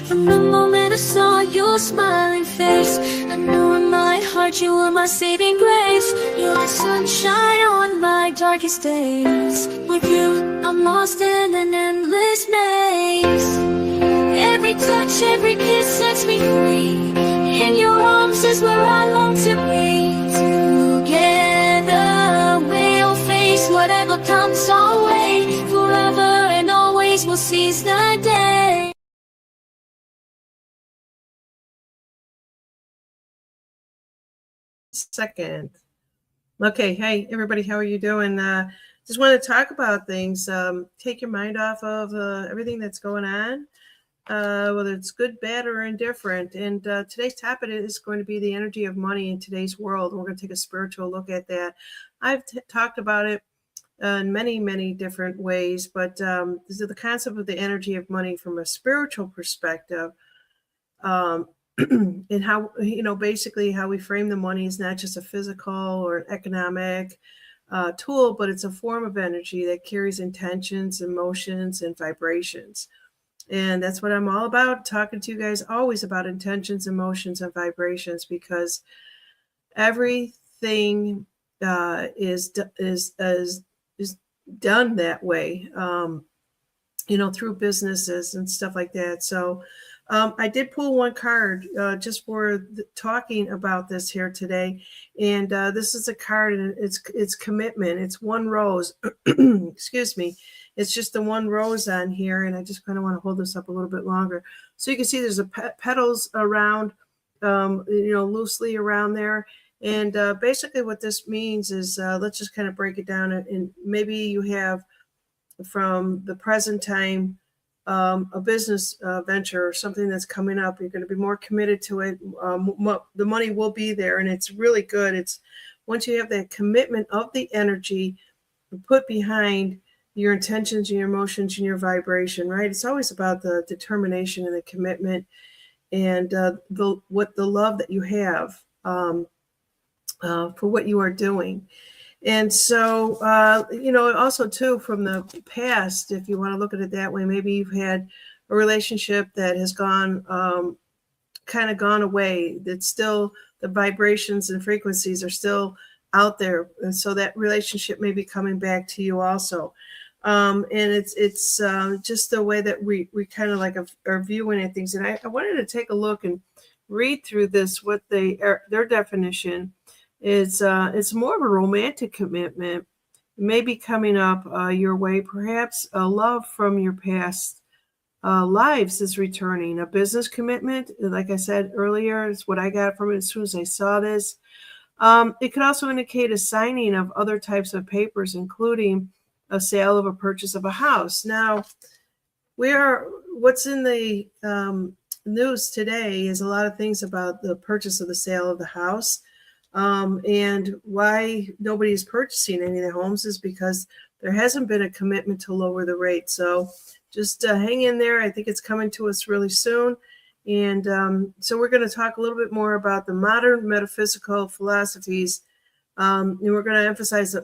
From the moment I saw your smiling face, I knew in my heart you were my saving grace. You're the sunshine on my darkest days. With you, I'm lost in an endless maze. Every touch, every kiss sets me free. In your arms is where I long to be. Together we'll face whatever comes our way. Forever and always we'll seize the day. Second. Okay, hey everybody, how are you doing? Just want to talk about things. Take your mind off of everything that's going on, whether it's good, bad, or indifferent. And today's topic is going to be the energy of money in today's world. We're going to take a spiritual look at that. I've talked about it in many different ways, but this is the concept of the energy of money from a spiritual perspective. And how, basically how we frame the money is not just a physical or an economic tool, but it's a form of energy that carries intentions, emotions, and vibrations. And that's what I'm all about, talking to you guys always about intentions, emotions, and vibrations, because everything is done that way, through businesses and stuff like that. So I did pull one card just for talking about this here today, and this is a card, and it's commitment. It's one rose. Excuse me. It's just the one rose on here, and I just kind of want to hold this up a little bit longer, so you can see there's petals around, loosely around there. And basically, what this means is, let's just kind of break it down, and maybe you have from the present time. A business venture or something that's coming up, you're going to be more committed to it. The money will be there, and it's really good. It's once you have that commitment of the energy put behind your intentions and your emotions and your vibration, right? It's always about the determination and the commitment, and the love that you have for what you are doing. And so, also too, from the past, if you want to look at it that way, maybe you've had a relationship that has gone away. That's still, the vibrations and frequencies are still out there. And so that relationship may be coming back to you also. And it's just the way that we kind of like are viewing at things. And I wanted to take a look and read through this, what their definition. It's more of a romantic commitment, maybe coming up your way. Perhaps a love from your past lives is returning. A business commitment, like I said earlier, is what I got from it as soon as I saw this. It could also indicate a signing of other types of papers, including a sale of a purchase of a house. Now, what's in the news today is a lot of things about the purchase of the sale of the house. And why nobody is purchasing any of the homes is because there hasn't been a commitment to lower the rate. So just hang in there. I think it's coming to us really soon. And so we're going to talk a little bit more about the modern metaphysical philosophies. And we're going to emphasize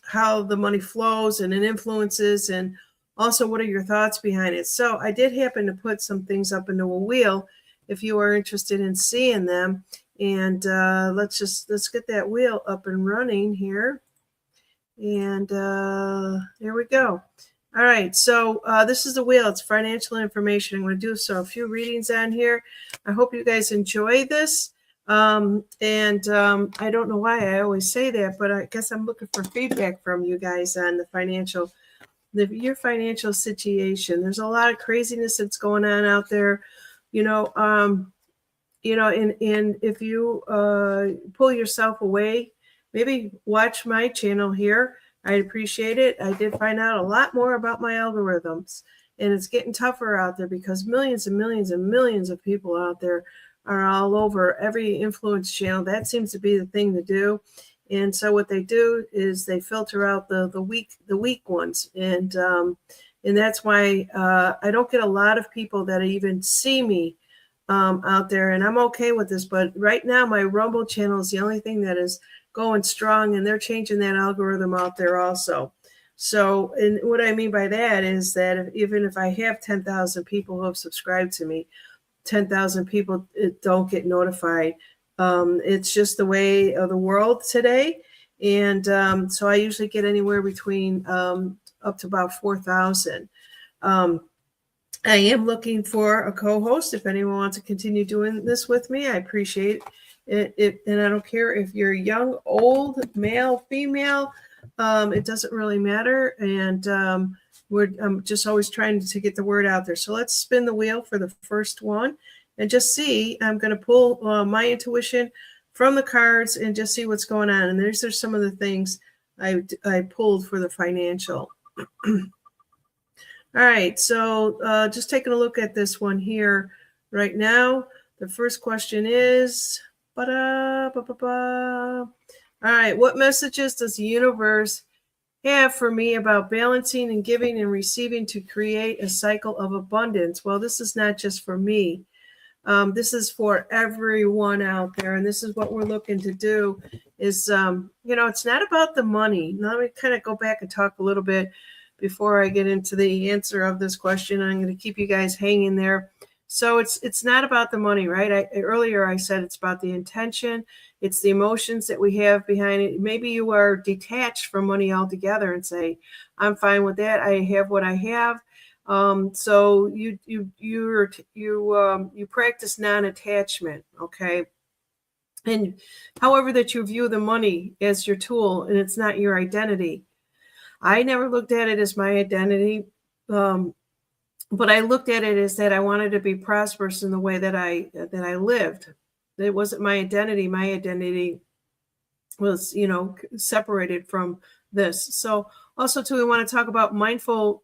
how the money flows and it influences, and also what are your thoughts behind it. So I did happen to put some things up into a wheel if you are interested in seeing them. And let's get that wheel up and running here. And there we go. All right, so this is the wheel. It's financial information. I'm going to do a few readings on here. I hope you guys enjoy this. And I don't know why I always say that, but I guess I'm looking for feedback from you guys on your financial situation. There's a lot of craziness that's going on out there, and if you pull yourself away, maybe watch my channel here. I'd appreciate it. I did find out a lot more about my algorithms, and it's getting tougher out there because millions and millions and millions of people out there are all over every influence channel. That seems to be the thing to do. And so what they do is they filter out the weak ones. And that's why I don't get a lot of people that even see me out there, and I'm okay with this. But right now, my Rumble channel is the only thing that is going strong, and they're changing that algorithm out there also. So, and what I mean by that is that even if I have 10,000 people who have subscribed to me, 10,000 people don't get notified. It's just the way of the world today. And so I usually get anywhere between up to about 4,000. I am looking for a co-host. If anyone wants to continue doing this with me, I appreciate it. And I don't care if you're young, old, male, female. It doesn't really matter. And I'm just always trying to get the word out there. So let's spin the wheel for the first one and just see. I'm going to pull my intuition from the cards and just see what's going on. And there's some of the things I pulled for the financial. All right, so just taking a look at this one here right now. The first question is, all right, what messages does the universe have for me about balancing and giving and receiving to create a cycle of abundance? Well, this is not just for me. This is for everyone out there, and this is what we're looking to do is, it's not about the money. Now, let me kind of go back and talk a little bit before I get into the answer of this question. I'm going to keep you guys hanging there. So it's not about the money, right? Earlier I said it's about the intention. It's the emotions that we have behind it. Maybe you are detached from money altogether and say, I'm fine with that. I have what I have. So you practice non-attachment, okay? And however that you view the money as your tool, and it's not your identity. I never looked at it as my identity, but I looked at it as that I wanted to be prosperous in the way that I lived. It wasn't my identity. My identity was, separated from this. So also too, we want to talk about mindful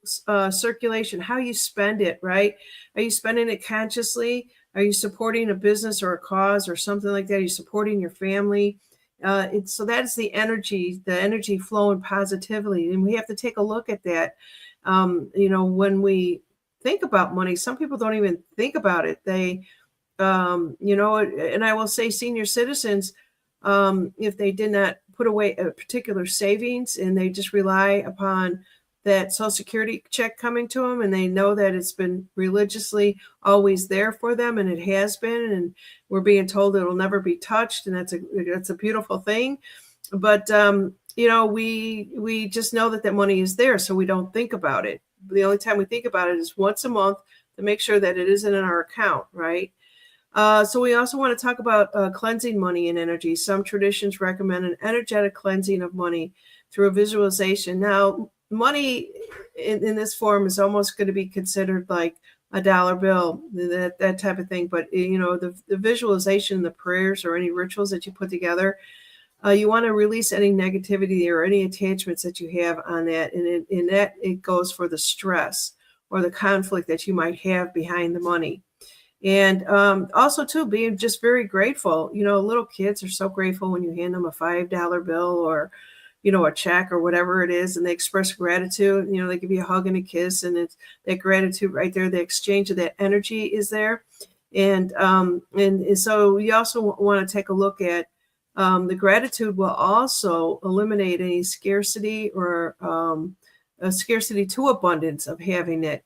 circulation, how you spend it, right? Are you spending it consciously? Are you supporting a business or a cause or something like that? Are you supporting your family? So that's the energy flowing positively. And we have to take a look at that. When we think about money, some people don't even think about it. They, and I will say senior citizens, if they did not put away a particular savings and they just rely upon that Social Security check coming to them, and they know that it's been religiously always there for them, and it has been, and we're being told it'll never be touched, and that's a beautiful thing. But we just know that money is there, so we don't think about it. The only time we think about it is once a month to make sure that it isn't in our account, right? So we also want to talk about cleansing money and energy. Some traditions recommend an energetic cleansing of money through a visualization. Now, money in this form is almost going to be considered like a dollar bill, that type of thing. But, the visualization, the prayers or any rituals that you put together, you want to release any negativity or any attachments that you have on that. And in that, it goes for the stress or the conflict that you might have behind the money. And also, too, being just very grateful. Little kids are so grateful when you hand them a $5 bill or, a check or whatever it is, and they express gratitude. They give you a hug and a kiss, and it's that gratitude right there. The exchange of that energy is there. And so you also want to take a look at the gratitude will also eliminate any scarcity or a scarcity to abundance of having it.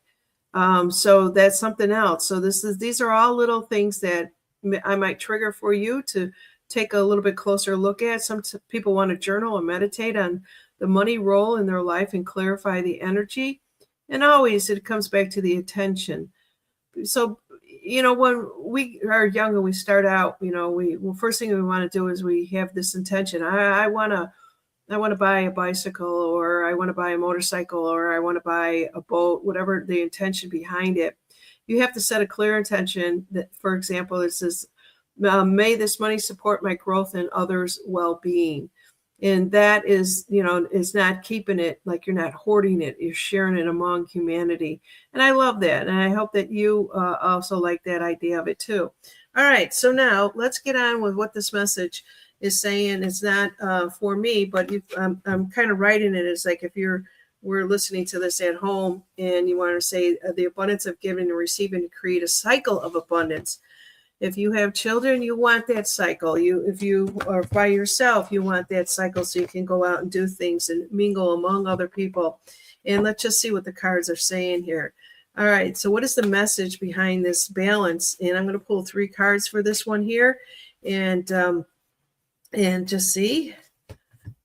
So that's something else. So these are all little things that I might trigger for you to take a little bit closer look at. Some people want to journal and meditate on the money role in their life and clarify the energy. And always it comes back to the attention. So, when we are young and we start out, first thing we want to do is we have this intention. I want to buy a bicycle, or I want to buy a motorcycle, or I want to buy a boat, whatever the intention behind it. You have to set a clear intention that, for example, it says, may this money support my growth and others' well-being. And that is, is not keeping it, like you're not hoarding it. You're sharing it among humanity. And I love that. And I hope that you also like that idea of it too. All right. So now let's get on with what this message is saying. It's not for me, but I'm kind of writing it as like if we're listening to this at home and you want to say the abundance of giving and receiving to create a cycle of abundance. If you have children, you want that cycle. If you are by yourself, you want that cycle so you can go out and do things and mingle among other people. And let's just see what the cards are saying here. All right, so what is the message behind this balance? And I'm going to pull 3 cards for this one here, and just see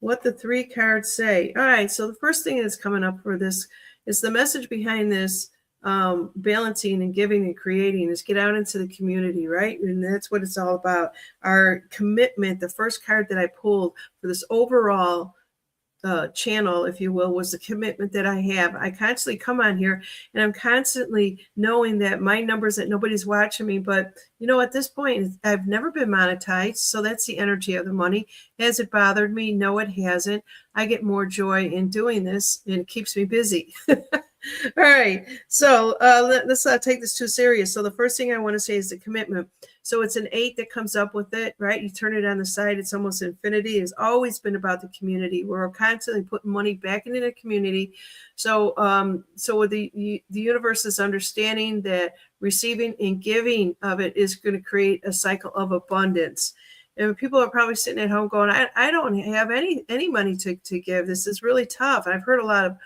what the 3 cards say. All right, so the first thing that's coming up for this is the message behind this balancing and giving and creating is get out into the community, right? And that's what it's all about. Our commitment, the first card that I pulled for this overall channel, if you will, was the commitment that I have. I constantly come on here and I'm constantly knowing that my numbers, that nobody's watching me, but you know, at this point, I've never been monetized. So that's the energy of the money. Has it bothered me? No, it hasn't. I get more joy in doing this and it keeps me busy. All right, so let's not take this too serious. So the first thing I want to say is the commitment. So it's an 8 that comes up with it, right? You turn it on the side, it's almost infinity. It's always been about the community. We're constantly putting money back into the community. So with the universe is understanding that receiving and giving of it is going to create a cycle of abundance. And people are probably sitting at home going, I don't have any money to give. This is really tough. I've heard a lot of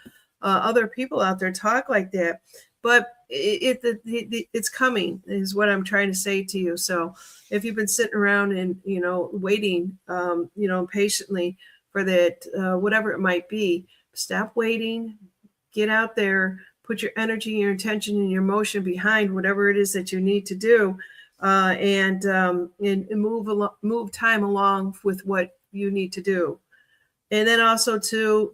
other people out there talk like that, but it's coming is what I'm trying to say to you. So if you've been sitting around and, waiting, patiently for that, whatever it might be, stop waiting, get out there, put your energy, your intention, and your emotion behind whatever it is that you need to do, and move time along with what you need to do. And then also to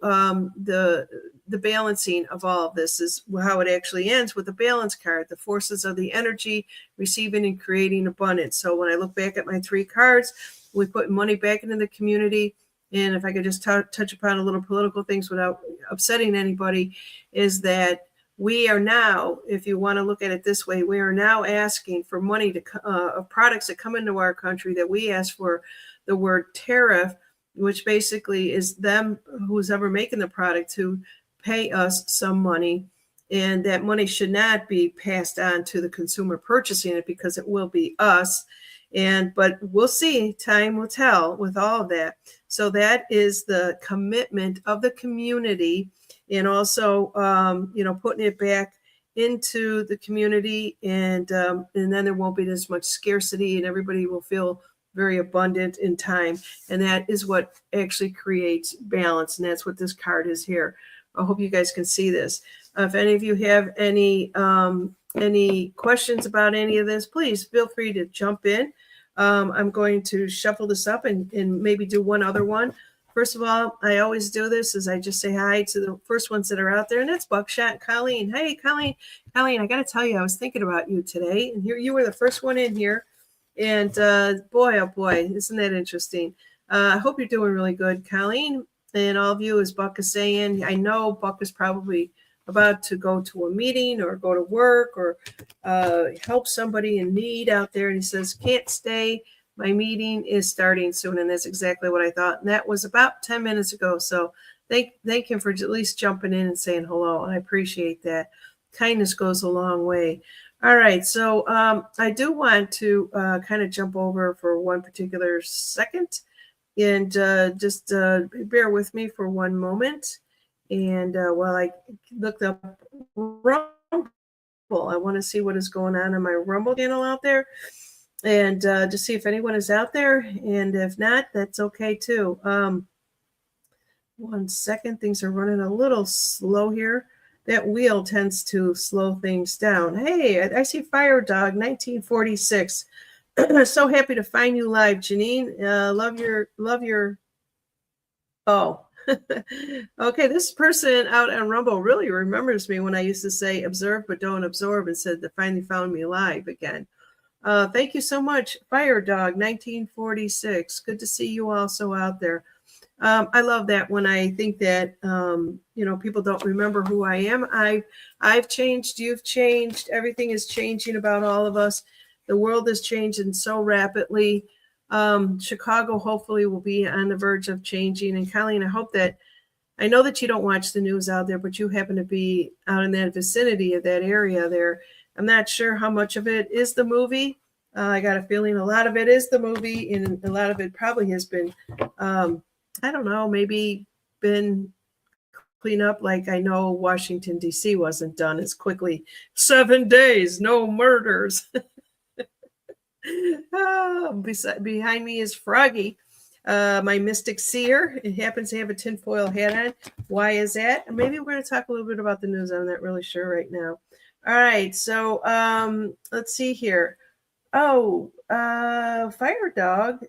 the balancing of all of this is how it actually ends with the balance card, the forces of the energy, receiving and creating abundance. So when I look back at my 3 cards, we put money back into the community. And if I could just touch upon a little political things without upsetting anybody, is that we are now, if you want to look at it this way, we are now asking for money of products that come into our country that we ask for the word tariff, which basically is them, who's ever making the product, to pay us some money, and that money should not be passed on to the consumer purchasing it because it will be us. But we'll see, time will tell with all of that. So that is the commitment of the community, and also putting it back into the community, and then there won't be as much scarcity, and everybody will feel very abundant in time. And that is what actually creates balance, and that's what this card is here. I hope you guys can see this. If any of you have any questions about any of this, please feel free to jump in. I'm going to shuffle this up and maybe do one other one. First of all, I always do this is I just say hi to the first ones that are out there, and that's Buckshot and Colleen. Hey, Colleen, I got to tell you, I was thinking about you today, and here you were the first one in here. And boy, oh boy, isn't that interesting? I hope you're doing really good, Colleen. And all of you, as Buck is saying, I know Buck is probably about to go to a meeting or go to work or help somebody in need out there. And he says, can't stay. My meeting is starting soon. And that's exactly what I thought. And that was about 10 minutes ago. So thank him for at least jumping in and saying hello. And I appreciate that. Kindness goes a long way. All right. So I do want to kind of jump over for one particular second. And just bear with me for one moment. And while I looked up Rumble, I want to see what is going on my Rumble channel out there, and to see if anyone is out there. And if not, that's okay too. 1 second. Things are running a little slow here. That wheel tends to slow things down. Hey, I see Fire Dog 1946. So happy to find you live, Janine. Love your. Oh, okay. This person out on Rumble really remembers me when I used to say observe but don't absorb, and said they finally found me live again. Thank you so much, Fire Dog 1946. Good to see you also out there. I love that when I think that people don't remember who I am. I've changed. You've changed. Everything is changing about all of us. The world is changing so rapidly. Chicago hopefully will be on the verge of changing. And Colleen, I know that you don't watch the news out there, but you happen to be out in that vicinity of that area there. I'm not sure how much of it is the movie, I got a feeling a lot of it is the movie, and a lot of it probably has been, I don't know, maybe been clean up. Like I know Washington, D.C. wasn't done as quickly. 7 days, no murders. Behind me is Froggy, my mystic seer. It happens to have a tinfoil hat on. Why is that? Maybe we're going to talk a little bit about the news. I'm not really sure right now. All right, so let's see here. Oh, Fire Dog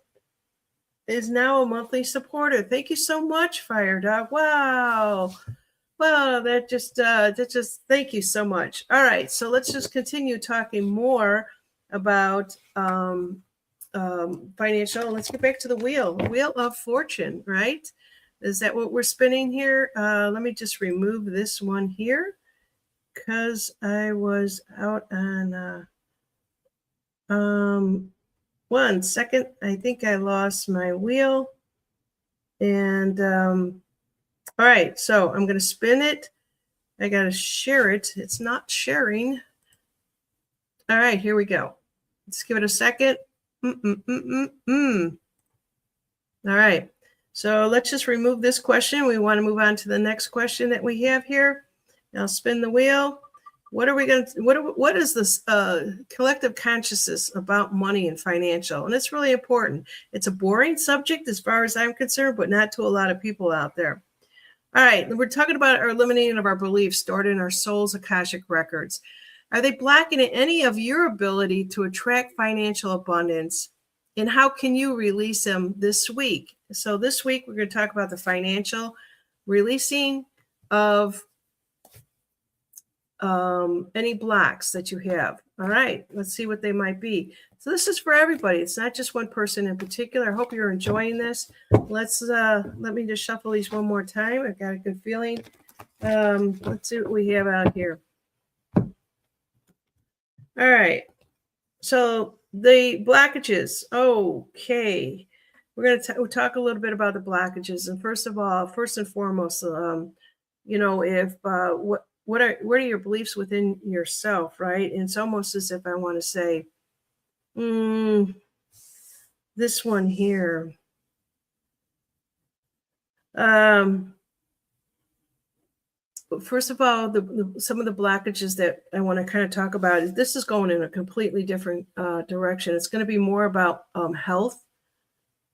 is now a monthly supporter. Thank you so much, Fire Dog. Wow. Well, that just thank you so much. All right, so let's just continue talking more about financial. Let's get back to the wheel of fortune, right? Is that what we're spinning here? Let me just remove this one here because I was out on 1 second. I think I lost my wheel. And all right, so I'm going to spin it. I got to share it. It's not sharing. All right, here we go. Let's give it a second. All right, so let's just remove this question. We want to move on to the next question that we have here. Now spin the wheel. What are we going to, what is this collective consciousness about money and financial? And it's really important. It's a boring subject as far as I'm concerned, but not to a lot of people out there. All right, we're talking about our eliminating of our beliefs stored in our soul's Akashic records. Are they blocking any of your ability to attract financial abundance? And how can you release them this week? So this week, we're going to talk about the financial releasing of any blocks that you have. All right, let's see what they might be. So this is for everybody. It's not just one person in particular. I hope you're enjoying this. Let's let me just shuffle these one more time. I've got a good feeling. Let's see what we have out here. All right. So the blockages. Okay. We're going to talk a little bit about the blockages. And first and foremost, you know, if what are your beliefs within yourself, right? And it's almost as if I want to say, this one here. First of all, some of the blockages that I want to kind of talk about is this is going in a completely different direction. It's going to be more about health.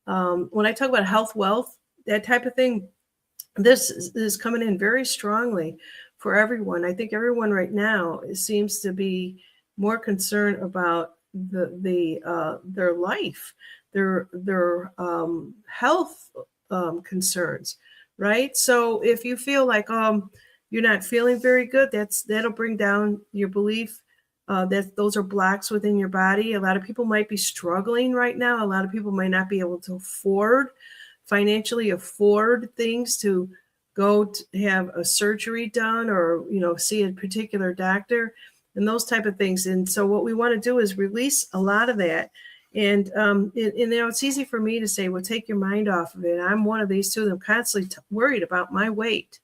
When I talk about health, wealth, that type of thing, this is coming in very strongly for everyone. I think everyone right now seems to be more concerned about their life, their health concerns, right? So if you feel like you're not feeling very good, that'll bring down your belief that those are blocks within your body. A lot of people might be struggling right now. A lot of people might not be able to financially afford things to go to have a surgery done or, you know, see a particular doctor and those type of things. And so what we want to do is release a lot of that. And you know, it's easy for me to say, well, take your mind off of it. I'm one of these too. I'm constantly worried about my weight.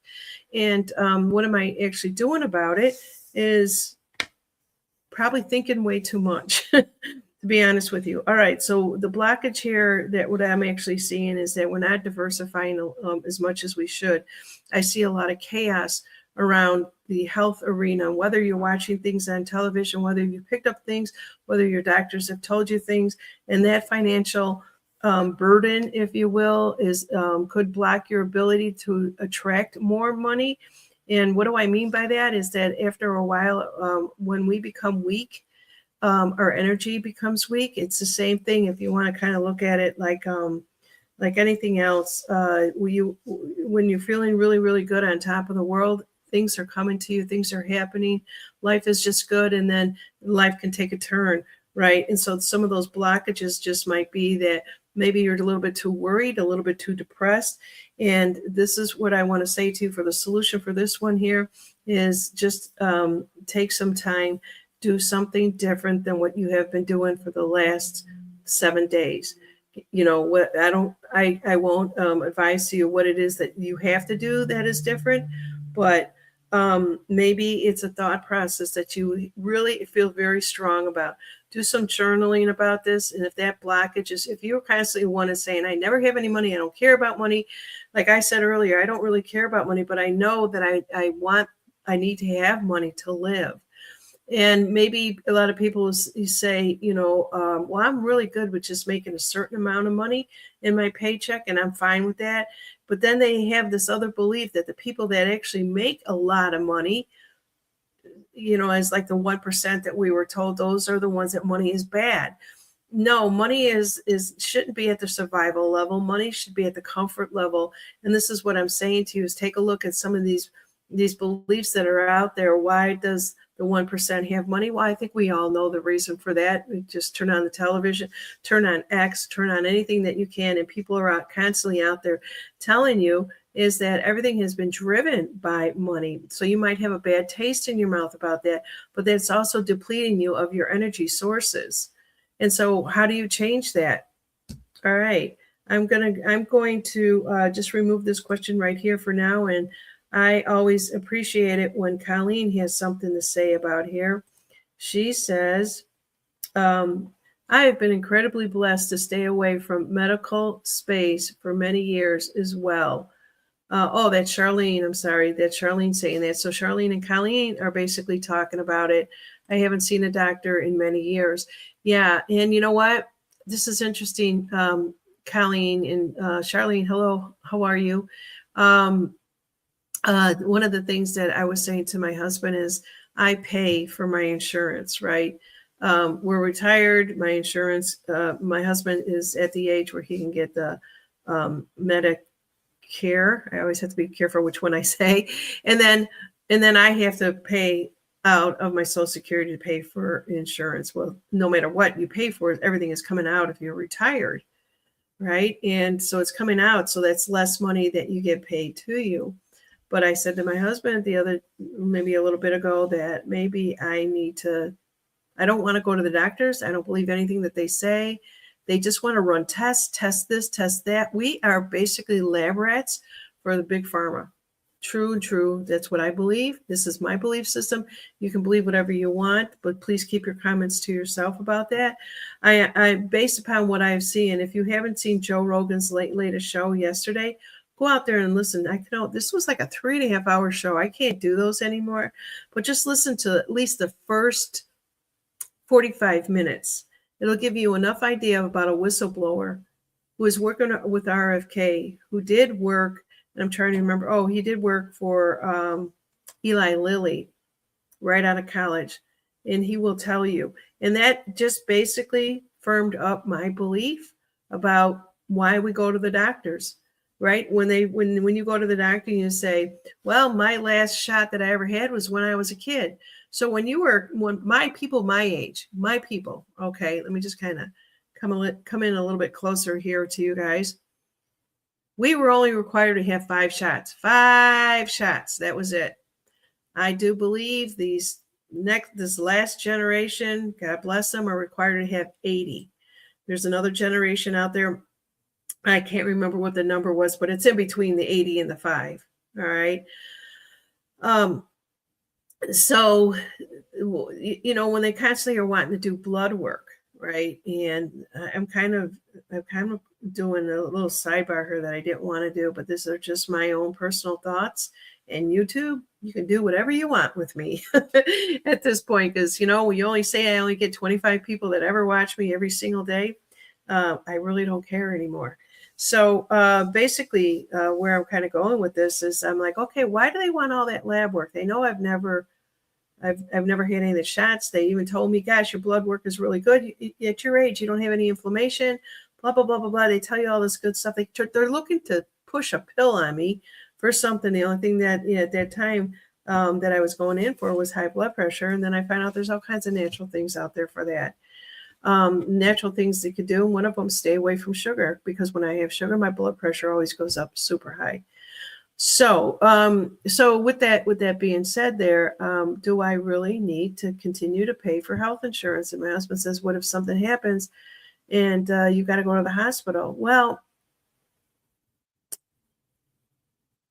And what am I actually doing about it is probably thinking way too much, to be honest with you. All right. So the blockage here that what I'm actually seeing is that we're not diversifying as much as we should. I see a lot of chaos around the health arena, whether you're watching things on television, whether you picked up things, whether your doctors have told you things, and that financial burden, if you will, is could block your ability to attract more money. And what do I mean by that is that after a while, when we become weak, our energy becomes weak. It's the same thing if you want to kind of look at it like anything else. When you're feeling really, really good on top of the world, things are coming to you, things are happening, life is just good, and then life can take a turn, right? And so some of those blockages just might be that maybe you're a little bit too worried, a little bit too depressed. And this is what I want to say to you for the solution for this one here is just take some time, do something different than what you have been doing for the last 7 days. You know what? I won't advise to you what it is that you have to do that is different, but Maybe it's a thought process that you really feel very strong about. Do some journaling about this. And if that blockage is, if you're constantly one is saying, I never have any money, I don't care about money. Like I said earlier, I don't really care about money, but I know that I need to have money to live. And maybe a lot of people say, well, I'm really good with just making a certain amount of money in my paycheck and I'm fine with that. But then they have this other belief that the people that actually make a lot of money, as like the 1% that we were told, those are the ones that money is bad. No, money shouldn't be at the survival level. Money should be at the comfort level. And this is what I'm saying to you is take a look at some of these beliefs that are out there. Why does the 1% have money? Well, I think we all know the reason for that. We just turn on the television, turn on X, turn on anything that you can, and people are constantly out there telling you is that everything has been driven by money. So you might have a bad taste in your mouth about that, but that's also depleting you of your energy sources. And so how do you change that? All right. I'm going to just remove this question right here for now. And I always appreciate it when Colleen has something to say about here. She says, I have been incredibly blessed to stay away from medical space for many years as well. That's Charlene. I'm sorry. That's Charlene saying that. So Charlene and Colleen are basically talking about it. I haven't seen a doctor in many years. Yeah. And you know what? This is interesting. Colleen and Charlene, hello. How are you? One of the things that I was saying to my husband is I pay for my insurance, right? We're retired. My insurance, my husband is at the age where he can get the Medicare. I always have to be careful which one I say. And then I have to pay out of my Social Security to pay for insurance. Well, no matter what you pay for, everything is coming out if you're retired, right? And so it's coming out. So that's less money that you get paid to you. But I said to my husband maybe a little bit ago that maybe I don't want to go to the doctors. I don't believe anything that they say. They just want to run tests, test this, test that. We are basically lab rats for the big pharma. True. That's what I believe. This is my belief system. You can believe whatever you want, but please keep your comments to yourself about that. I based upon what I've seen. If you haven't seen Joe Rogan's latest show yesterday, go out there and listen. This was like a 3.5 hour show. I can't do those anymore, but just listen to at least the first 45 minutes. It'll give you enough idea about a whistleblower who is working with RFK, who did work, and I'm trying to remember, he did work for Eli Lilly right out of college, and he will tell you. And that just basically firmed up my belief about why we go to the doctors. Right? When you go to the doctor, you say, well, my last shot that I ever had was when I was a kid. So when my people, okay, let me just kind of come in a little bit closer here to you guys. We were only required to have 5 shots. 5 shots. That was it. I do believe this last generation, God bless them, are required to have 80. There's another generation out there. I can't remember what the number was, but it's in between the 80 and the 5. All right. So, when they constantly are wanting to do blood work, right? And I'm kind of doing a little sidebar here that I didn't want to do, but these are just my own personal thoughts. And YouTube, you can do whatever you want with me at this point, because, you only say I only get 25 people that ever watch me every single day. I really don't care anymore. So basically, where I'm kind of going with this is I'm like, okay, why do they want all that lab work? They know I've never had any of the shots. They even told me, gosh, your blood work is really good. At your age, you don't have any inflammation, blah, blah, blah, blah, blah. They tell you all this good stuff. They're looking to push a pill on me for something. The only thing that at that time that I was going in for was high blood pressure. And then I found out there's all kinds of natural things out there for that. Natural things you could do. One of them, stay away from sugar, because when I have sugar, my blood pressure always goes up super high. So with that being said there, do I really need to continue to pay for health insurance? And my husband says, what if something happens and you got to go to the hospital? Well,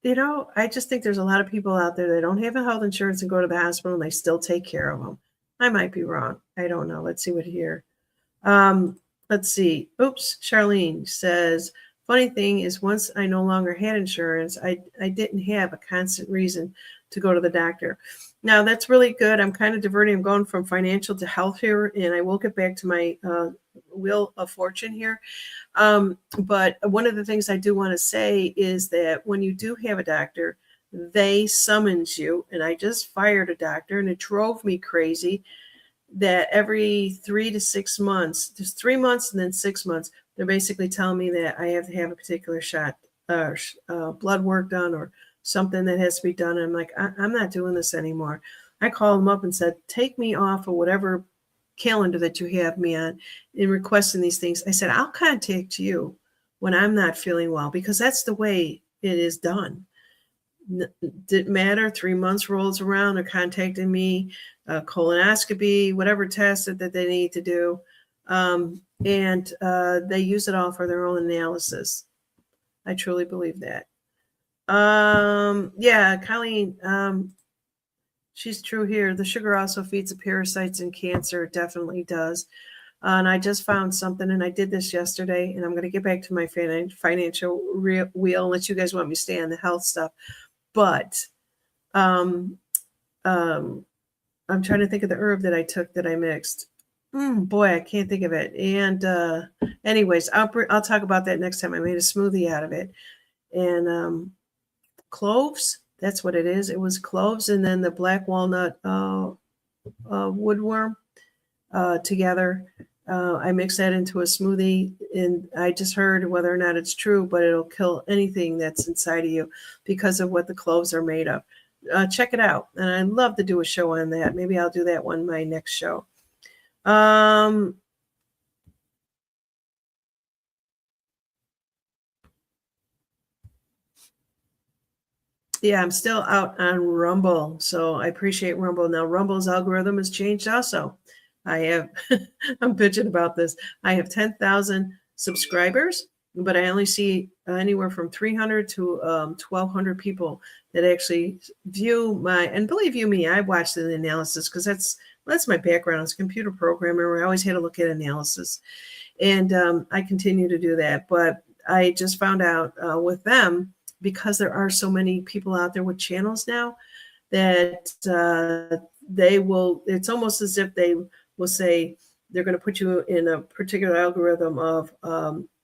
I just think there's a lot of people out there that don't have a health insurance and go to the hospital and they still take care of them. I might be wrong. I don't know. Let's see what here. Let's see. Oops. Charlene says, funny thing is once I no longer had insurance, I didn't have a constant reason to go to the doctor. Now that's really good. I'm kind of diverting. I'm going from financial to health here, and I will get back to my wheel of fortune here. But one of the things I do want to say is that when you do have a doctor, they summons you. And I just fired a doctor, and it drove me crazy that every 3 to 6 months, just 3 months and then 6 months, they're basically telling me that I have to have a particular shot, blood work done or something that has to be done. And I'm like, I'm not doing this anymore. I called them up and said, take me off of whatever calendar that you have me on in requesting these things. I said, I'll contact you when I'm not feeling well, because that's the way it is done. Didn't matter. 3 months rolls around, they're contacting me, colonoscopy, whatever test that they need to do. And they use it all for their own analysis. I truly believe that. Yeah, Colleen, she's true here. The sugar also feeds the parasites in cancer. It definitely does. And I just found something, and I did this yesterday, and I'm going to get back to my financial wheel unless you guys want me to stay on the health stuff. But I'm trying to think of the herb that I took that I mixed. Boy, I can't think of it. And anyways, I'll talk about that next time. I made a smoothie out of it. And cloves, that's what it is. It was cloves and then the black walnut woodworm together. I mixed that into a smoothie, and I just heard, whether or not it's true, but it'll kill anything that's inside of you because of what the cloves are made of. Check it out. And I'd love to do a show on that. Maybe I'll do that one my next show. Yeah, I'm still out on Rumble, so I appreciate Rumble. Now, Rumble's algorithm has changed also. I'm bitching about this. I have 10,000 subscribers, but I only see anywhere from 300 to 1,200 people that actually view and believe you me, I watch the analysis because that's my background as a computer programmer. I always had to look at analysis, and I continue to do that. But I just found out with them, because there are so many people out there with channels now, that they will, it's almost as if they will say they're going to put you in a particular algorithm of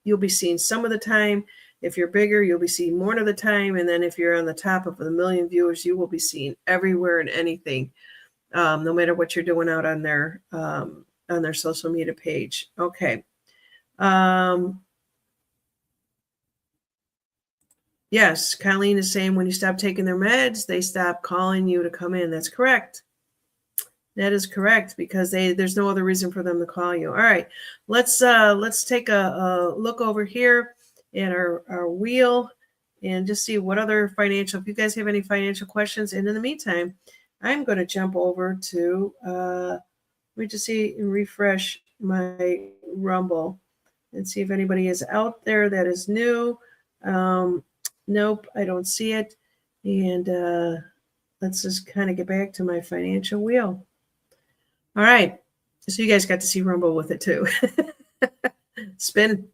you'll be seen some of the time. If you're bigger, you'll be seen more of the time. And then if you're on the top of 1 million viewers, you will be seen everywhere and anything, no matter what you're doing out on their social media page. Okay. Yes, Colleen is saying when you stop taking their meds, they stop calling you to come in. That's correct. That is correct, because there's no other reason for them to call you. All right, let's take a look over here at our wheel and just see what other financial, if you guys have any financial questions. And in the meantime, I'm going to jump over to, let me just see and refresh my Rumble and see if anybody is out there that is new. Nope, I don't see it. And let's just kind of get back to my financial wheel. All right. So you guys got to see Rumble with it too. Spin.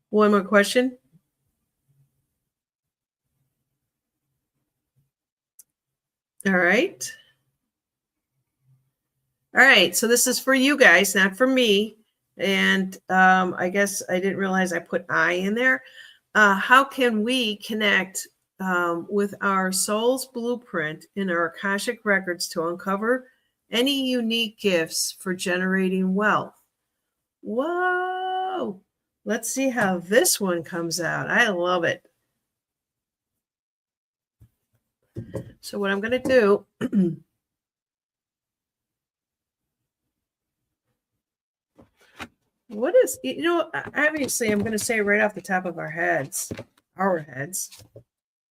One more question. All right. All right. So this is for you guys, not for me. And I guess I didn't realize I put I in there. How can we connect with our soul's blueprint in our Akashic records to uncover any unique gifts for generating wealth? Whoa! Let's see how this one comes out. I love it. So what I'm going to do... What is, obviously I'm going to say right off the top of our heads,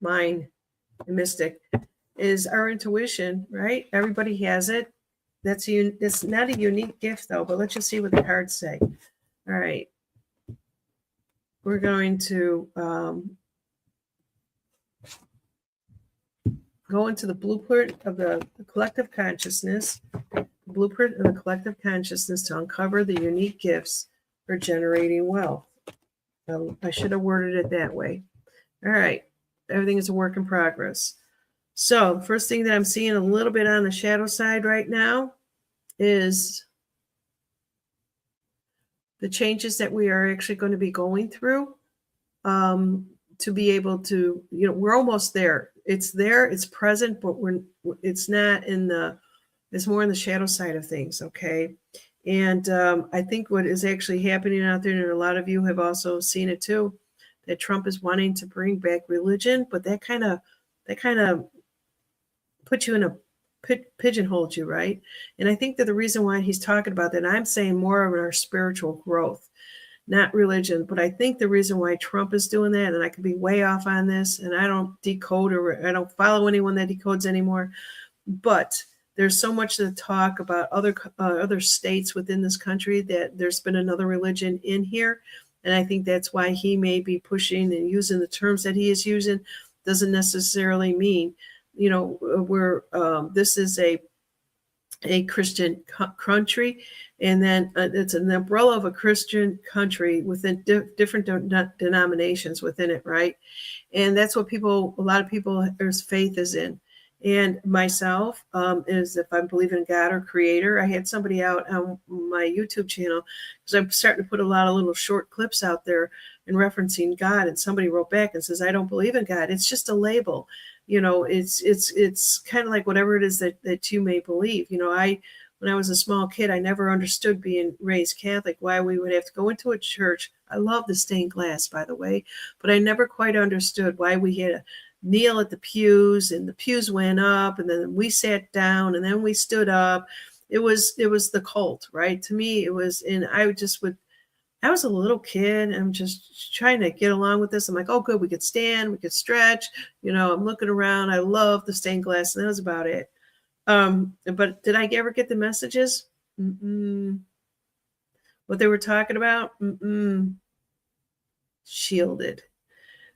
mine, the mystic, is our intuition, right? Everybody has it. It's not a unique gift though, but let's just see what the cards say. All right. We're going to go into the blueprint of the collective consciousness, blueprint of the collective consciousness to uncover the unique gifts for generating wealth. I should have worded it that way. All right. Everything is a work in progress. So, first thing that I'm seeing a little bit on the shadow side right now is the changes that we are actually going to be going through, to be able to, we're almost there. It's there, it's present, but it's not in the, it's more in the shadow side of things. Okay. And I think what is actually happening out there, and a lot of you have also seen it too, that Trump is wanting to bring back religion, but that kind of puts you in a pigeonholed you, right? And I think that the reason why he's talking about that, I'm saying more of our spiritual growth, not religion. But I think the reason why Trump is doing that, and I could be way off on this, and I don't decode, or I don't follow anyone that decodes anymore, but there's so much to talk about other states within this country that there's been another religion in here. And I think that's why he may be pushing and using the terms that he is using. Doesn't necessarily mean, this is a Christian country, and then it's an umbrella of a Christian country within different denominations within it, right? And that's what a lot of people, there's faith is in. And myself, is if I believe in God or creator. I had somebody out on my YouTube channel, because I'm starting to put a lot of little short clips out there in referencing God, and somebody wrote back and says, I don't believe in God. It's just a label. It's kind of like whatever it is that you may believe. When I was a small kid, I never understood, being raised Catholic, why we would have to go into a church. I love the stained glass, by the way, but I never quite understood why we had to kneel at the pews, and the pews went up, and then we sat down, and then we stood up. It was the cult, right? To me, it was, and I was a little kid. I'm just trying to get along with this. I'm like, oh, good, we could stand, we could stretch. I'm looking around. I love the stained glass, and that was about it. But did I ever get the messages? What they were talking about? Shielded.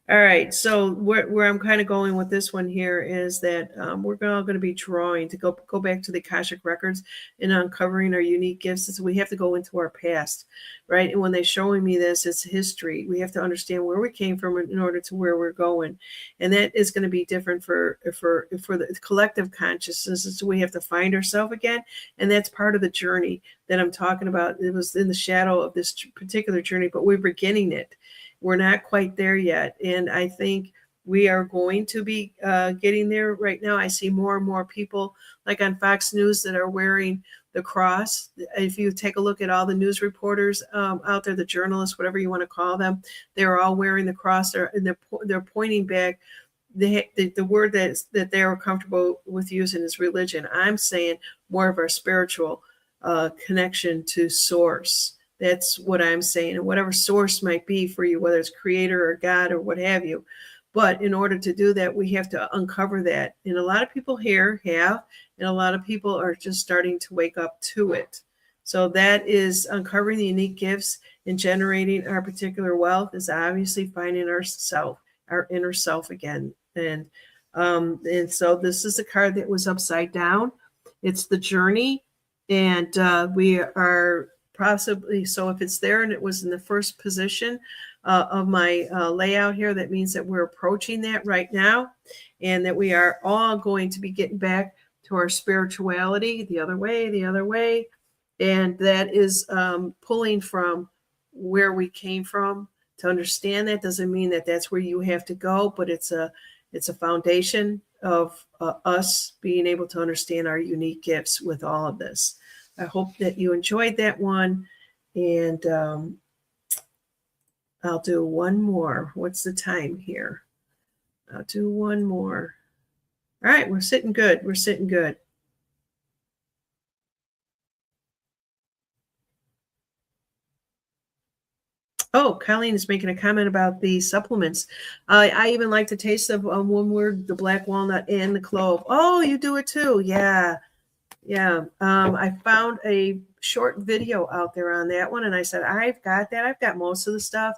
All right, so where I'm kind of going with this one here is that we're all going to be drawing to go back to the Akashic records and uncovering our unique gifts. So we have to go into our past, right? And when they're showing me this, it's history. We have to understand where we came from in order to where we're going, and that is going to be different for the collective consciousness. So we have to find ourselves again, and that's part of the journey that I'm talking about. It was in the shadow of this particular journey, but we're beginning it. We're not quite there yet. And I think we are going to be getting there. Right now, I see more and more people, like on Fox News, that are wearing the cross. If you take a look at all the news reporters out there, the journalists, whatever you want to call them, they're all wearing the cross, and they're pointing back. The word that they are comfortable with using is religion. I'm saying more of our spiritual connection to source. That's what I'm saying, and whatever source might be for you, whether it's creator or God or what have you. But in order to do that, we have to uncover that. And a lot of people here have, and a lot of people are just starting to wake up to it. So that is uncovering the unique gifts and generating our particular wealth, is obviously finding our inner self again. And so this is a card that was upside down. It's the journey, and we are possibly, so if it's there and it was in the first position of my layout here, that means that we're approaching that right now, and that we are all going to be getting back to our spirituality the other way. And that is pulling from where we came from. To understand that doesn't mean that that's where you have to go, but it's a foundation of us being able to understand our unique gifts with all of this. I hope that you enjoyed that one. And I'll do one more. What's the time here? I'll do one more. All right, we're sitting good. We're sitting good. Oh, Colleen is making a comment about the supplements. I even like to taste of one word, the black walnut and the clove. Oh, you do it too. Yeah. I found a short video out there on that one, and I said, I've got that. I've got most of the stuff.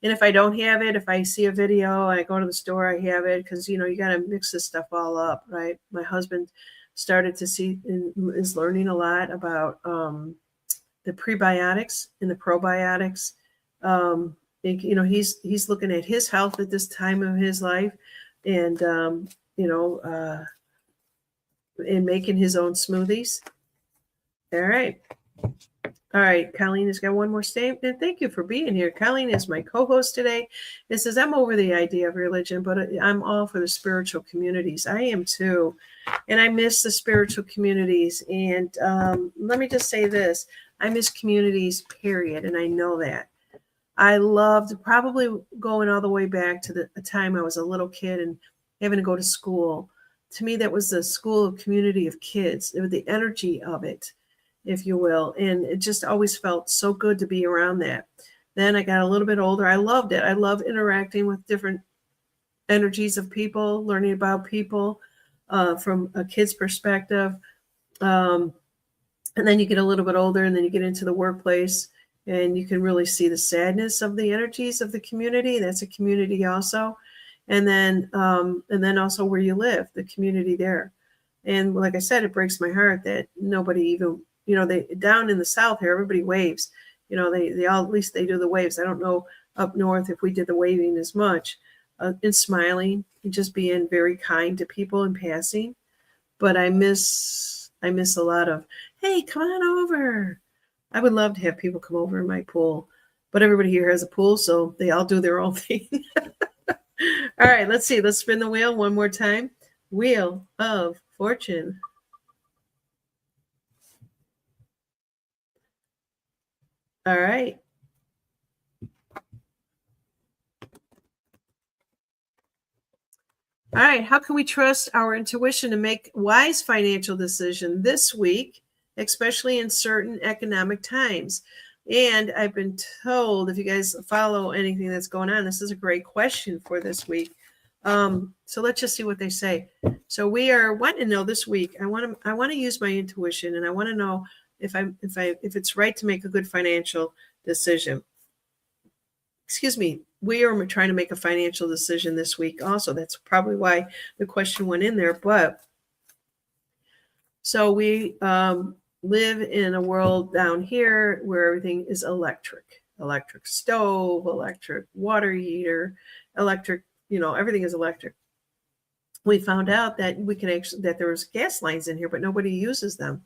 And if I don't have it, if I see a video, I go to the store, I have it, because you got to mix this stuff all up, right? My husband started to see and is learning a lot about the prebiotics and the probiotics. He's looking at his health at this time of his life, and and making his own smoothies. All right. All right, Colleen has got one more statement. Thank you for being here. Colleen is my co-host today. It says, I'm over the idea of religion, but I'm all for the spiritual communities. I am too. And I miss the spiritual communities. And let me just say this. I miss communities, period. And I know that. I loved probably going all the way back to the time I was a little kid and having to go to school. To me, that was the school of community of kids. It was the energy of it, if you will. And it just always felt so good to be around that. Then I got a little bit older. I loved it. I love interacting with different energies of people, learning about people from a kid's perspective. And then you get a little bit older, and then you get into the workplace, and you can really see the sadness of the energies of the community. That's a community also. And then also where you live, the community there. And like I said, it breaks my heart that nobody even, they down in the South here, everybody waves. They all, at least they do the waves. I don't know up north if we did the waving as much, and smiling and just being very kind to people in passing. But I miss a lot of, hey, come on over. I would love to have people come over in my pool, but everybody here has a pool, so they all do their own thing. All right, let's see. Let's spin the wheel one more time. Wheel of Fortune. All right. All right. How can we trust our intuition to make wise financial decisions this week, especially in certain economic times? And I've been told, if you guys follow anything that's going on, this is a great question for this week. So let's just see what they say. So we are wanting to know this week. I want to use my intuition, and I want to know if it's right to make a good financial decision. Excuse me. We are trying to make a financial decision this week. Also, that's probably why the question went in there. But so we live in a world down here where everything is electric stove, electric water heater, electric, everything is electric. We found out that that there was gas lines in here, but nobody uses them.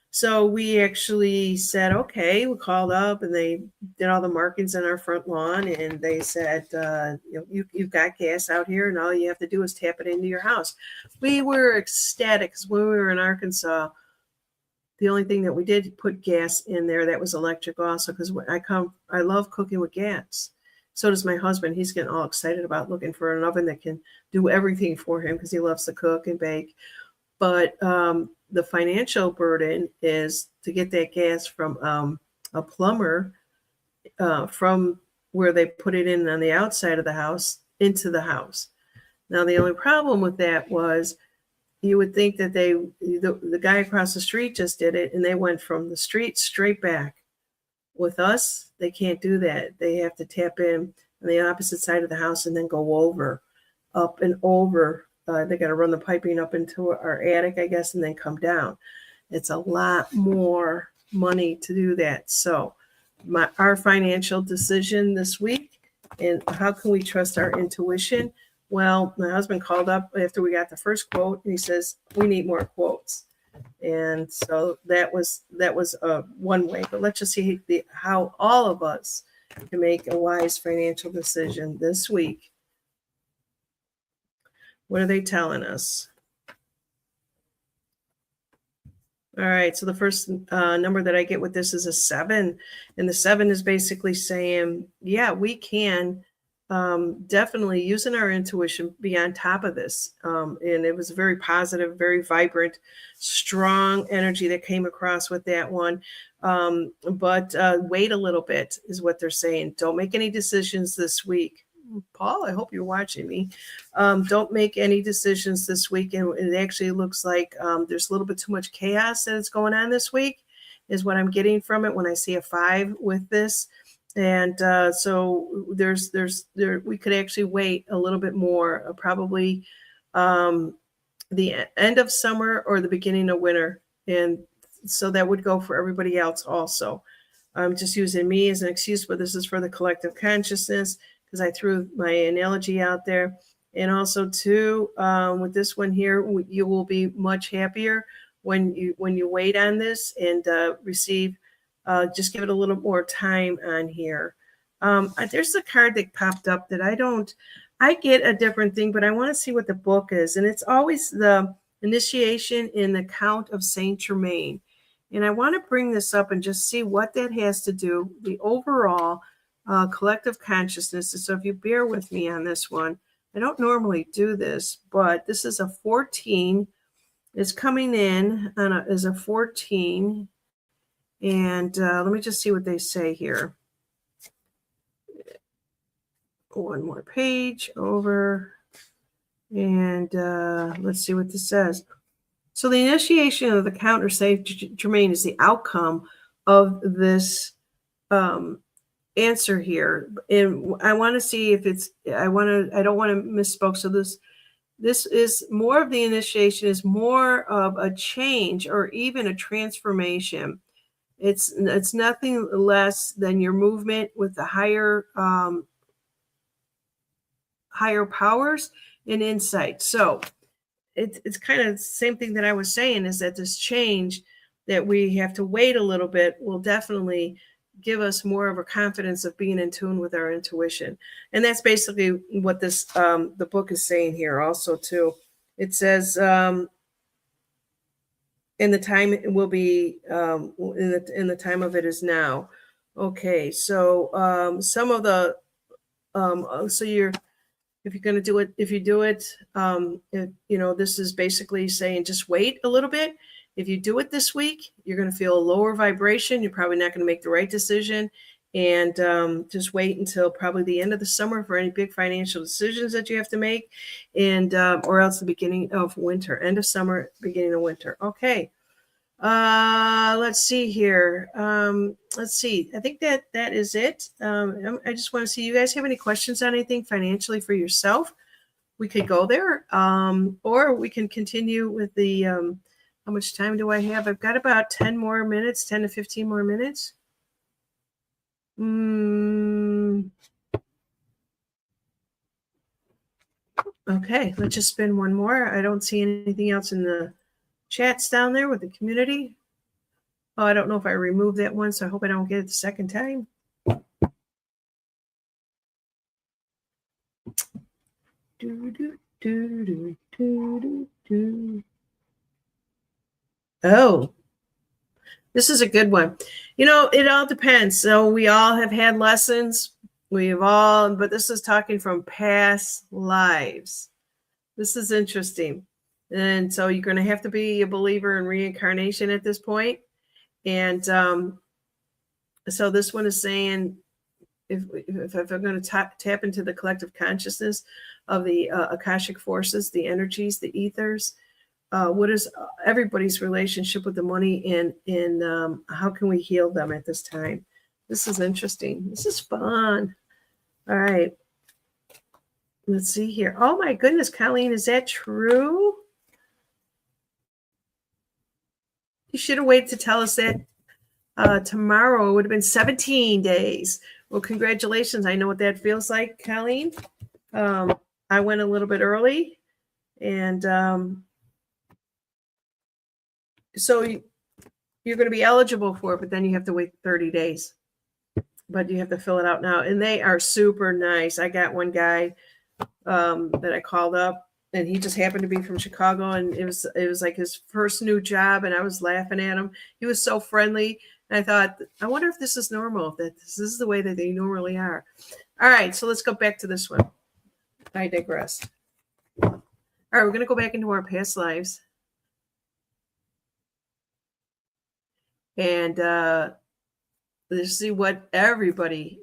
So we actually said, okay, we called up and they did all the markings on our front lawn, and they said, you've got gas out here, and all you have to do is tap it into your house. We were ecstatic because when we were in Arkansas, the only thing that we did put gas in there that was electric also, because I love cooking with gas. So does my husband. He's getting all excited about looking for an oven that can do everything for him because he loves to cook and bake. But the financial burden is to get that gas from a plumber from where they put it in on the outside of the house into the house. Now, the only problem with that was you would think that the guy across the street just did it, and they went from the street straight back. With us, they can't do that. They have to tap in on the opposite side of the house and then go over, up and over. They got to run the piping up into our attic, I guess, and then come down. It's a lot more money to do that. So our financial decision this week, and how can we trust our intuition? Well, my husband called up after we got the first quote, and he says, we need more quotes. And so that was one way. But let's just see how all of us can make a wise financial decision this week. What are they telling us? All right, so the first number that I get with this is a 7. And the 7 is basically saying, yeah, we can definitely, using our intuition, be on top of this. And it was very positive, very vibrant, strong energy that came across with that one. But wait a little bit is what they're saying. Don't make any decisions this week. Paul, I hope you're watching me. Don't make any decisions this week. And it actually looks like there's a little bit too much chaos that is going on this week, is what I'm getting from it when I see a 5 with this. And so we could actually wait a little bit more, probably the end of summer or the beginning of winter. And so that would go for everybody else also. I'm just using me as an excuse, but this is for the collective consciousness because I threw my analogy out there. And also too, with this one here, you will be much happier when you wait on this and receive. Just give it a little more time on here. There's a card that popped up that I get a different thing, but I want to see what the book is. And it's always the initiation in the Count of Saint Germain. And I want to bring this up and just see what that has to do, the overall collective consciousness. So if you bear with me on this one, I don't normally do this, but this is a 14. It's coming in as a 14. And let me just see what they say here. One more page over. And let's see what this says. So the initiation of the Count of Saint Germain is the outcome of this answer here. And I want to see if it's, I don't want to misspoke. So this is more of the initiation is more of a change or even a transformation. It's nothing less than your movement with the higher powers and insight. So it's kind of the same thing that I was saying, is that this change that we have to wait a little bit will definitely give us more of a confidence of being in tune with our intuition. And that's basically what this the book is saying here also too. It says in the time it will be in the time of it is now. Okay, so some of the so you're, if you're going to do it, if you do it, this is basically saying just wait a little bit. If you do it this week, you're going to feel a lower vibration. You're probably not going to make the right decision. And just wait until probably the end of the summer for any big financial decisions that you have to make, and or else the beginning of winter, end of summer, beginning of winter. Okay. Let's see here. Let's see. I think that is it. I just want to see, you guys have any questions on anything financially for yourself? We could go there, or we can continue with the, how much time do I have? I've got about 10 more minutes, 10 to 15 more minutes. Okay, let's just spin one more. I don't see anything else in the chats down there with the community. Oh, I don't know if I removed that one, so I hope I don't get it the second time. Oh, this is a good one. It all depends. So we all have had lessons. But this is talking from past lives. This is interesting. And so you're going to have to be a believer in reincarnation at this point. And so this one is saying, if I'm going to tap into the collective consciousness of the Akashic forces, the energies, the ethers, what is everybody's relationship with the money, and how can we heal them at this time? This is interesting. This is fun. All right. Let's see here. Oh my goodness, Colleen, is that true? You should have waited to tell us that tomorrow. It would have been 17 days. Well, congratulations. I know what that feels like, Colleen. I went a little bit early, and so you're going to be eligible for it, but then you have to wait 30 days. But you have to fill it out now. And they are super nice. I got one guy that I called up, and he just happened to be from Chicago, and it was like his first new job, and I was laughing at him. He was so friendly. And I thought, I wonder if this is normal, that this is the way that they normally are. All right, so let's go back to this one. I digress. All right, we're going to go back into our past lives. And let's see what everybody's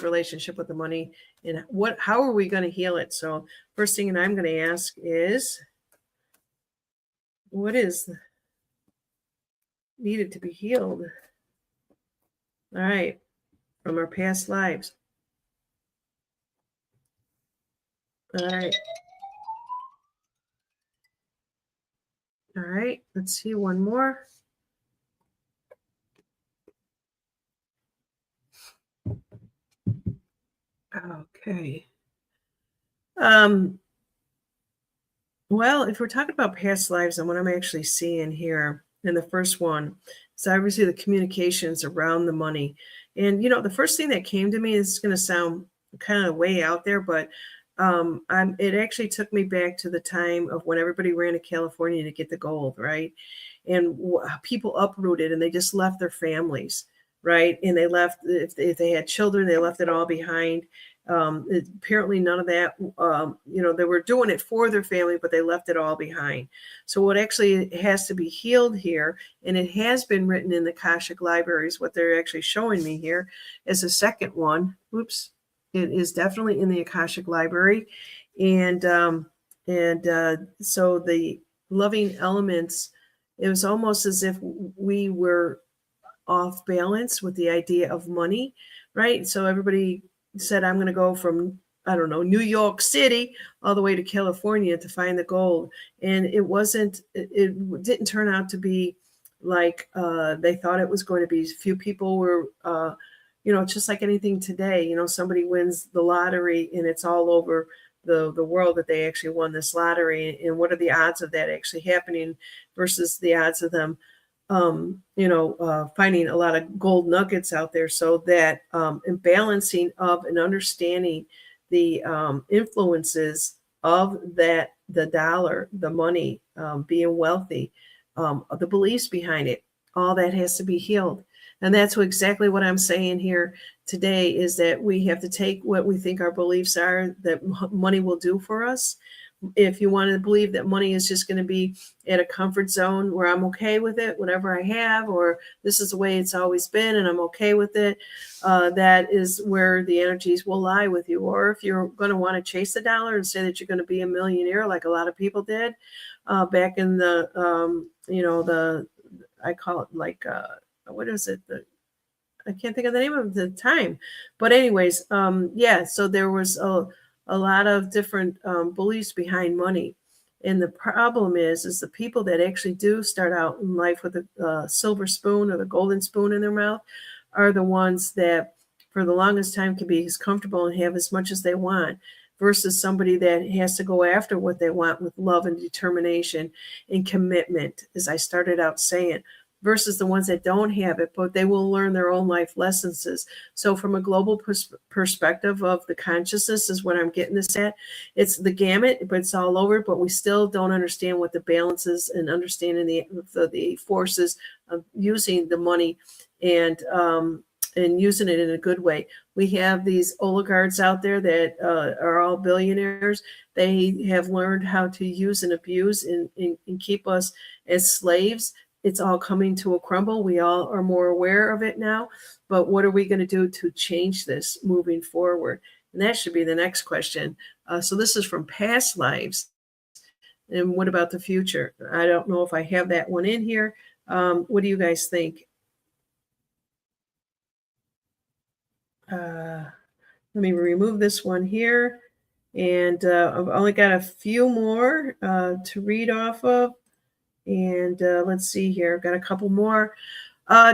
relationship with the money, and how are we going to heal it? So first thing that I'm going to ask is, what is needed to be healed? All right. from our past lives. All right. All right. Let's see one more. Okay. Um, well, if we're talking about past lives and what I'm actually seeing here in the first one, is obviously the communications around the money. And the first thing that came to me is going to sound kind of way out there, but it actually took me back to the time of when everybody ran to California to get the gold, right? And people uprooted and they just left their families, right? And they left, if they had children, they left it all behind. Apparently none of that, they were doing it for their family, but they left it all behind. So what actually has to be healed here, and it has been written in the Akashic libraries, what they're actually showing me here is a second one. Oops. It is definitely in the Akashic library. And so the loving elements, it was almost as if we were off balance with the idea of money, right? So everybody said, I'm going to go from, I don't know, New York City all the way to California to find the gold. And it didn't turn out to be like they thought it was going to be. Few people were, just like anything today, somebody wins the lottery and it's all over the world that they actually won this lottery. And what are the odds of that actually happening versus the odds of them finding a lot of gold nuggets out there. So that imbalancing of and understanding the influences of that, the dollar, the money, being wealthy, the beliefs behind it, all that has to be healed. And that's exactly what I'm saying here today, is that we have to take what we think our beliefs are that money will do for us. If you want to believe that money is just going to be at a comfort zone where I'm okay with it, whatever I have, or this is the way it's always been and I'm okay with it, that is where the energies will lie with you. Or if you're going to want to chase the dollar and say that you're going to be a millionaire, like a lot of people did back in I call it like, what is it? I can't think of the name of the time, but anyways, so there was a lot of different beliefs behind money. And the problem is the people that actually do start out in life with a silver spoon or the golden spoon in their mouth are the ones that for the longest time can be as comfortable and have as much as they want, versus somebody that has to go after what they want with love and determination and commitment, as I started out saying, versus the ones that don't have it, but they will learn their own life lessons. So from a global perspective of the consciousness is what I'm getting this at. It's the gamut, but it's all over, but we still don't understand what the balance is and understanding the forces of using the money and using it in a good way. We have these oligarchs out there that are all billionaires. They have learned how to use and abuse and keep us as slaves. It's all coming to a crumble. We all are more aware of it now. But what are we going to do to change this moving forward? And that should be the next question. So this is from past lives. And what about the future? I don't know if I have that one in here. What do you guys think? Let me remove this one here. And I've only got a few more to read off of. And let's see here. I've got a couple more.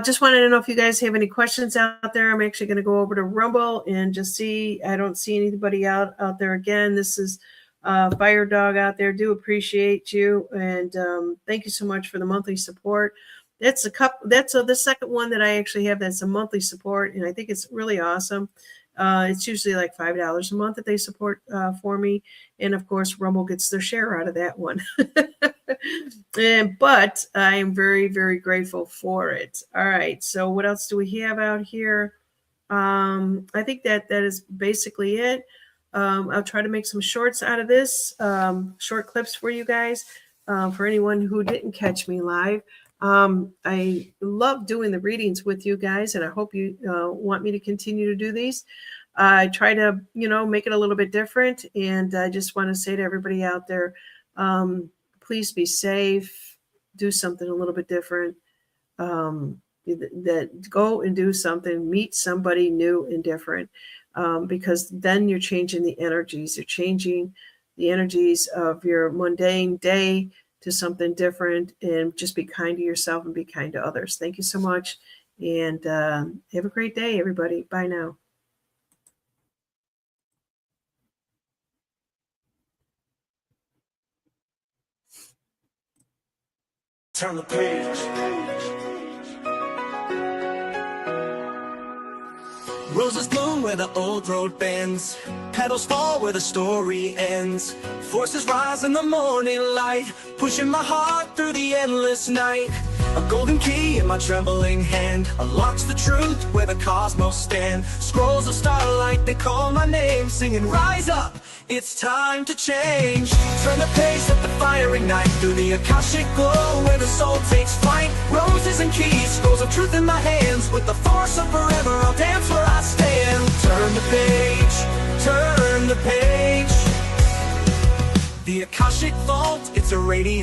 Just wanted to know if you guys have any questions out there. I'm actually going to go over to Rumble and just see. I don't see anybody out there again. This is Fire Dog out there. Do appreciate you. And thank you so much for the monthly support. That's the second one that I actually have that's a monthly support. And I think it's really awesome. It's usually like $5 a month that they support for me. And of course, Rumble gets their share out of that one. But I am very, very grateful for it. All right. So what else do we have out here? I think that is basically it. I'll try to make some shorts out of this, short clips for you guys, for anyone who didn't catch me live. I love doing the readings with you guys, and I hope you want me to continue to do these. I try to, make it a little bit different. And I just want to say to everybody out there, please be safe, do something a little bit different. that go and do something, meet somebody new and different, because then you're changing the energies. You're changing the energies of your mundane day to something different, and just be kind to yourself and be kind to others. Thank you so much. And have a great day, everybody. Bye now. Turn the page. Roses bloom where the old road bends. Petals fall where the story ends. Forces rise in the morning light, pushing my heart through the endless night. A golden key in my trembling hand unlocks the truth where the cosmos stand. Scrolls of starlight, they call my name, singing, rise up, it's time to change. Turn the page, let the fire ignite through the Akashic glow where the soul takes flight. Roses and keys, scrolls of truth in my hands. With the force of forever, I'll dance where I stand. Turn the page, turn the page. The Akashic vault, it's a radiant